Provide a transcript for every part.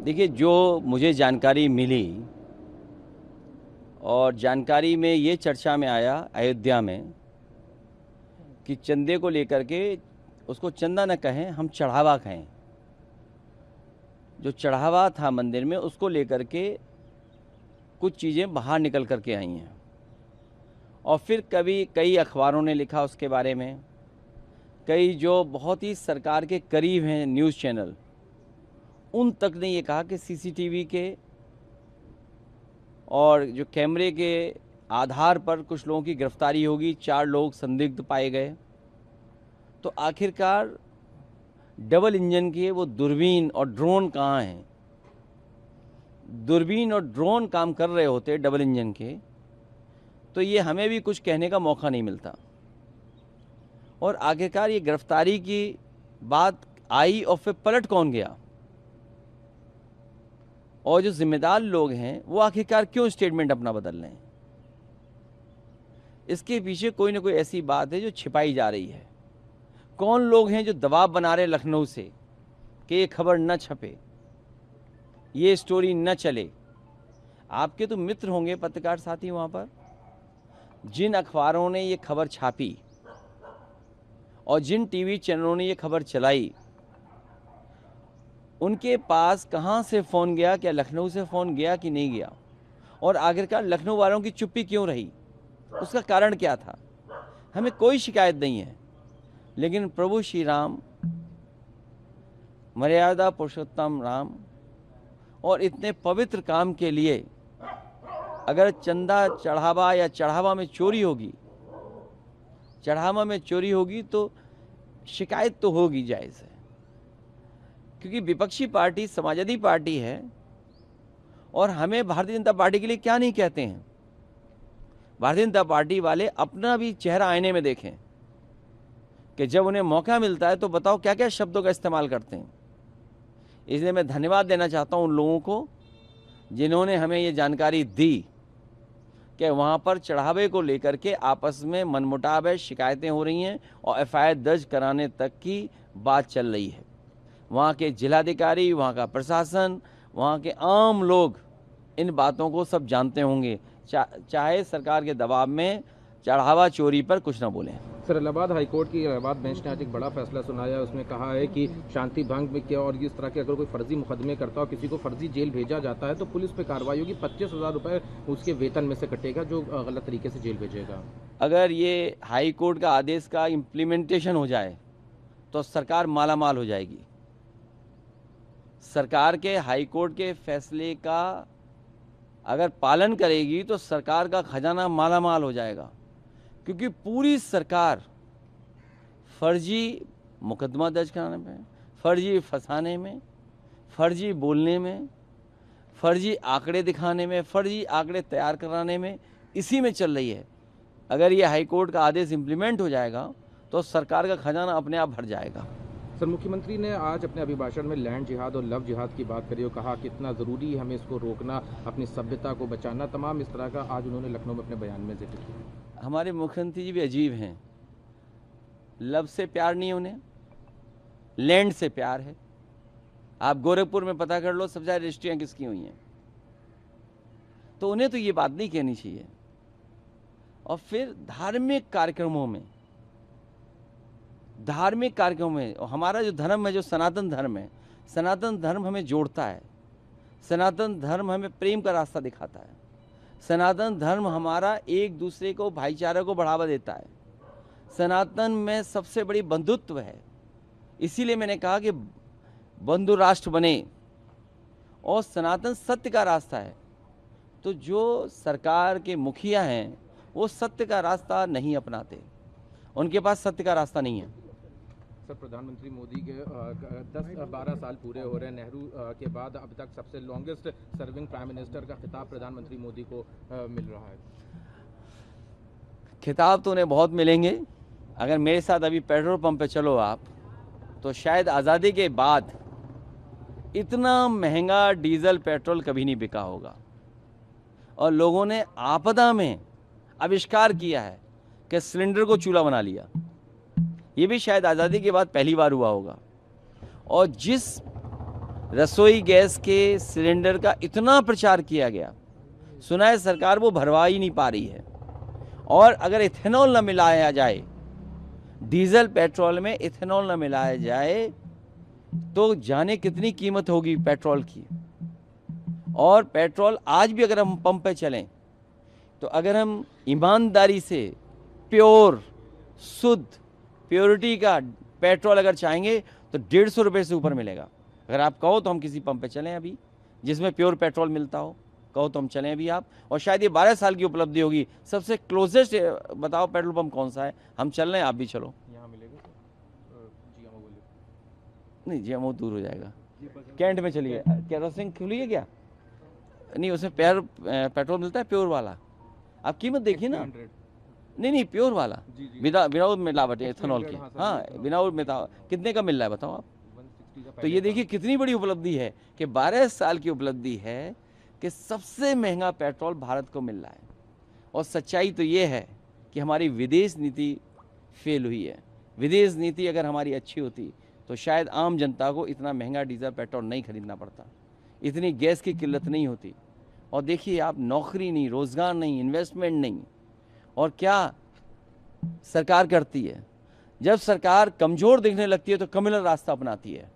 देखिए, जो मुझे जानकारी मिली और जानकारी में ये चर्चा में आया अयोध्या में कि चंदे को लेकर के उसको चंदा न कहें, हम चढ़ावा कहें। जो चढ़ावा था मंदिर में उसको लेकर के कुछ चीज़ें बाहर निकल कर के आई हैं और फिर कई अखबारों ने लिखा उसके बारे में। कई जो बहुत ही सरकार के करीब हैं न्यूज़ चैनल, उन तक ने ये कहा कि सीसीटीवी के और जो कैमरे के आधार पर कुछ लोगों की गिरफ्तारी होगी। 4 लोग संदिग्ध पाए गए। तो आखिरकार डबल इंजन के वो दूरबीन और ड्रोन कहाँ हैं? दूरबीन और ड्रोन काम कर रहे होते डबल इंजन के, तो ये हमें भी कुछ कहने का मौका नहीं मिलता। और आखिरकार ये गिरफ्तारी की बात आई और फिर पलट कौन गया? और जो जिम्मेदार लोग हैं वो आखिरकार क्यों स्टेटमेंट अपना बदल रहे हैं? इसके पीछे कोई ना कोई ऐसी बात है जो छिपाई जा रही है। कौन लोग हैं जो दबाव बना रहे लखनऊ से कि ये खबर न छपे, ये स्टोरी न चले? आपके तो मित्र होंगे पत्रकार साथी वहाँ पर, जिन अखबारों ने ये खबर छापी और जिन टीवी चैनलों ने ये खबर चलाई, उनके पास कहाँ से फ़ोन गया? क्या लखनऊ से फ़ोन गया कि नहीं गया? और आखिरकार लखनऊ वालों की चुप्पी क्यों रही? उसका कारण क्या था? हमें कोई शिकायत नहीं है, लेकिन प्रभु श्री राम, मर्यादा पुरुषोत्तम राम, और इतने पवित्र काम के लिए अगर चंदा चढ़ावा या चढ़ावा में चोरी होगी, चढ़ावा में चोरी होगी तो शिकायत तो होगी, जायज़ है। क्योंकि विपक्षी पार्टी समाजवादी पार्टी है और हमें भारतीय जनता पार्टी के लिए क्या नहीं कहते हैं। भारतीय जनता पार्टी वाले अपना भी चेहरा आईने में देखें कि जब उन्हें मौका मिलता है तो बताओ क्या क्या शब्दों का इस्तेमाल करते हैं। इसलिए मैं धन्यवाद देना चाहता हूं उन लोगों को जिन्होंने हमें ये जानकारी दी कि वहाँ पर चढ़ावे को लेकर के आपस में मनमुटाव है, शिकायतें हो रही हैं और एफआईआर दर्ज कराने तक की बात चल रही है। वहाँ के जिलाधिकारी, वहाँ का प्रशासन, वहाँ के आम लोग इन बातों को सब जानते होंगे, चाहे सरकार के दबाव में चढ़ावा चोरी पर कुछ ना बोलें। सर, इलाहाबाद हाईकोर्ट की इलाहाबाद बेंच ने आज एक बड़ा फैसला सुनाया। उसमें कहा है कि शांति भंग में क्या और इस तरह के अगर कोई फर्जी मुकदमे करता हो, किसी को फर्जी जेल भेजा जाता है तो पुलिस पे कार्रवाई होगी, 25,000 रुपये उसके वेतन में से कटेगा जो गलत तरीके से जेल भेजेगा। अगर ये हाई कोर्ट का आदेश का इम्प्लीमेंटेशन हो जाए तो सरकार मालामाल हो जाएगी। सरकार के हाई कोर्ट के फैसले का अगर पालन करेगी तो सरकार का खजाना मालामाल हो जाएगा, क्योंकि पूरी सरकार फर्जी मुकदमा दर्ज कराने में, फर्जी फंसाने में, फर्जी बोलने में, फर्जी आंकड़े दिखाने में, फर्जी आंकड़े तैयार कराने में, इसी में चल रही है। अगर ये हाई कोर्ट का आदेश इम्प्लीमेंट हो जाएगा तो सरकार का खजाना अपने आप भर जाएगा। सर, मुख्यमंत्री ने आज अपने अभिभाषण में लैंड जिहाद और लव जिहाद की बात करी और कहा कितना ज़रूरी है हमें इसको रोकना, अपनी सभ्यता को बचाना, तमाम इस तरह का आज उन्होंने लखनऊ में अपने बयान में जिक्र किया। हमारे मुख्यमंत्री जी भी अजीब हैं। लव से प्यार नहीं, उन्हें लैंड से प्यार है। आप गोरखपुर में पता कर लो सबसे ज़्यादा रजिस्ट्रियाँ किसकी हुई हैं। तो उन्हें तो ये बात नहीं कहनी चाहिए। और फिर धार्मिक कार्यक्रमों में हमारा जो धर्म है, जो सनातन धर्म है, सनातन धर्म हमें जोड़ता है। सनातन धर्म हमें प्रेम का रास्ता दिखाता है। सनातन धर्म हमारा एक दूसरे को, भाईचारे को बढ़ावा देता है। सनातन में सबसे बड़ी बंधुत्व है। इसीलिए मैंने कहा कि बंधु राष्ट्र बने, और सनातन सत्य का रास्ता है। तो जो सरकार के मुखिया हैं वो सत्य का रास्ता नहीं अपनाते, उनके पास सत्य का रास्ता नहीं है। सर, प्रधानमंत्री मोदी के 10-12 साल पूरे हो रहे हैं। नेहरू के बाद अब तक सबसे लॉन्गेस्ट सर्विंग प्राइम मिनिस्टर का खिताब प्रधानमंत्री मोदी को मिल रहा है। खिताब तो उन्हें बहुत मिलेंगे। अगर मेरे साथ अभी पेट्रोल पंप पे चलो आप, तो शायद आज़ादी के बाद इतना महंगा डीजल पेट्रोल कभी नहीं बिका होगा। और लोगों ने आपदा में आविष्कार किया है कि सिलेंडर को चूल्हा बना लिया। ये भी शायद आज़ादी के बाद पहली बार हुआ होगा। और जिस रसोई गैस के सिलेंडर का इतना प्रचार किया गया, सुना है सरकार वो भरवा ही नहीं पा रही है। और अगर इथेनॉल न मिलाया जाए, डीजल पेट्रोल में इथेनॉल न मिलाया जाए तो जाने कितनी कीमत होगी पेट्रोल की। और पेट्रोल आज भी अगर हम पंप पे चलें तो अगर हम ईमानदारी से प्योर शुद्ध प्योरिटी का पेट्रोल अगर चाहेंगे तो 150 रुपये से ऊपर मिलेगा। अगर आप कहो तो हम किसी पंप पे चलें अभी जिसमें प्योर पेट्रोल मिलता हो, कहो तो हम चलें अभी आप। और शायद ये 12 साल की उपलब्धि होगी। सबसे क्लोजेस्ट बताओ पेट्रोल पंप कौन सा है, हम चल रहे हैं, आप भी चलो। यहाँ मिलेगा जियामा बोले नहीं जियामा दूर हो जाएगा, कैंट में चलिए। केरोसिन खुली है क्या? नहीं, उसमें पेट्रोल मिलता है प्योर वाला। आप कीमत देखिए ना। नहीं प्योर वाला विदाउट मिलावट इथेनॉल की। हाँ विदाउट मिलावट कितने का मिल रहा है बताओ आप। तो ये देखिए कितनी बड़ी उपलब्धि है कि 12 साल की उपलब्धि है कि सबसे महंगा पेट्रोल भारत को मिल रहा है। और सच्चाई तो ये है कि हमारी विदेश नीति फेल हुई है। विदेश नीति अगर हमारी अच्छी होती तो शायद आम जनता को इतना महंगा डीजल पेट्रोल नहीं खरीदना पड़ता, इतनी गैस की किल्लत नहीं होती। और देखिए आप, नौकरी नहीं, रोज़गार नहीं, इन्वेस्टमेंट नहीं। और क्या सरकार करती है? जब सरकार कमज़ोर दिखने लगती है तो कम्युनल रास्ता अपनाती है।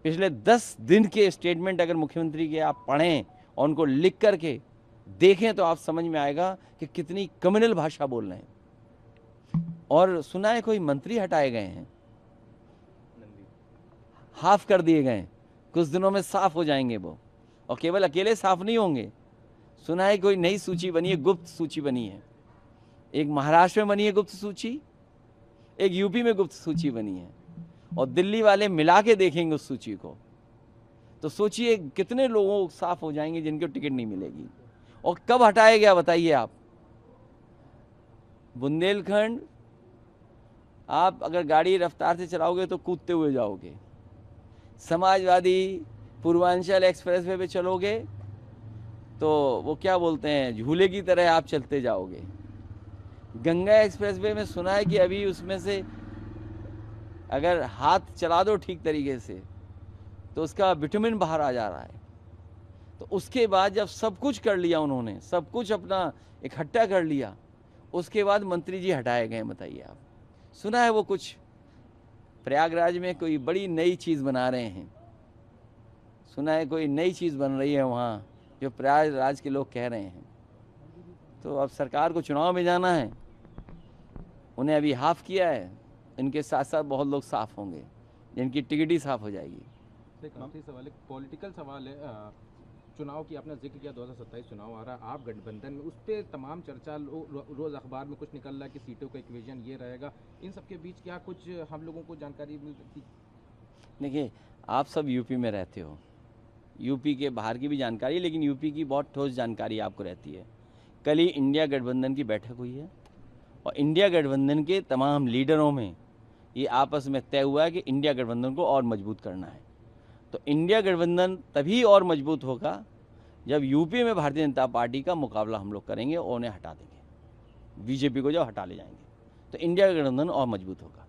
पिछले 10 दिन के स्टेटमेंट अगर मुख्यमंत्री के आप पढ़ें और उनको लिख करके देखें तो आप समझ में आएगा कि कितनी कम्युनल भाषा बोल रहे हैं। और सुना है कोई मंत्री हटाए गए हैं, हाफ कर दिए गए, कुछ दिनों में साफ हो जाएंगे वो। और केवल अकेले साफ नहीं होंगे, सुना है कोई नई सूची बनी है, गुप्त सूची बनी है। एक महाराष्ट्र में बनी है गुप्त सूची, एक यूपी में गुप्त सूची बनी है। और दिल्ली वाले मिला के देखेंगे उस सूची को तो सोचिए कितने लोगों साफ हो जाएंगे जिनको टिकट नहीं मिलेगी। और कब हटाया गया बताइए आप? बुंदेलखंड आप अगर गाड़ी रफ्तार से चलाओगे तो कूदते हुए जाओगे। समाजवादी पूर्वांचल एक्सप्रेस वे पे चलोगे तो वो क्या बोलते हैं, झूले की तरह आप चलते जाओगे। गंगा एक्सप्रेस वे में सुना है कि अभी उसमें से अगर हाथ चला दो ठीक तरीके से तो उसका विटामिन बाहर आ जा रहा है। तो उसके बाद जब सब कुछ कर लिया उन्होंने, सब कुछ अपना इकट्ठा कर लिया, उसके बाद मंत्री जी हटाए गए। बताइए आप, सुना है वो कुछ प्रयागराज में कोई बड़ी नई चीज़ बना रहे हैं, सुना है कोई नई चीज़ बन रही है वहाँ जो प्रयागराज के लोग कह रहे हैं। तो अब सरकार को चुनाव में जाना है, उन्हें अभी हाफ किया है, इनके साथ साथ बहुत लोग साफ होंगे जिनकी टिकट ही साफ हो जाएगी। एक आखिरी सवाल, एक पॉलिटिकल सवाल है। चुनाव की आपने जिक्र किया, 2027 चुनाव आ रहा है, आप गठबंधन में, उस पर तमाम चर्चा रोज़ अखबार में कुछ निकल रहा है कि सीटों का इक्वेशन ये रहेगा। इन सब के बीच क्या कुछ हम लोगों को जानकारी मिल सकती? देखिए आप सब यूपी में रहते हो, यूपी के बाहर की भी जानकारी, लेकिन यूपी की बहुत ठोस जानकारी आपको रहती है। कल ही इंडिया गठबंधन की बैठक हुई है और इंडिया गठबंधन के तमाम लीडरों में ये आपस में तय हुआ है कि इंडिया गठबंधन को और मजबूत करना है। तो इंडिया गठबंधन तभी और मजबूत होगा जब यूपी में भारतीय जनता पार्टी का मुकाबला हम लोग करेंगे और उन्हें हटा देंगे, बीजेपी को जब हटा ले जाएंगे तो इंडिया गठबंधन और मजबूत होगा।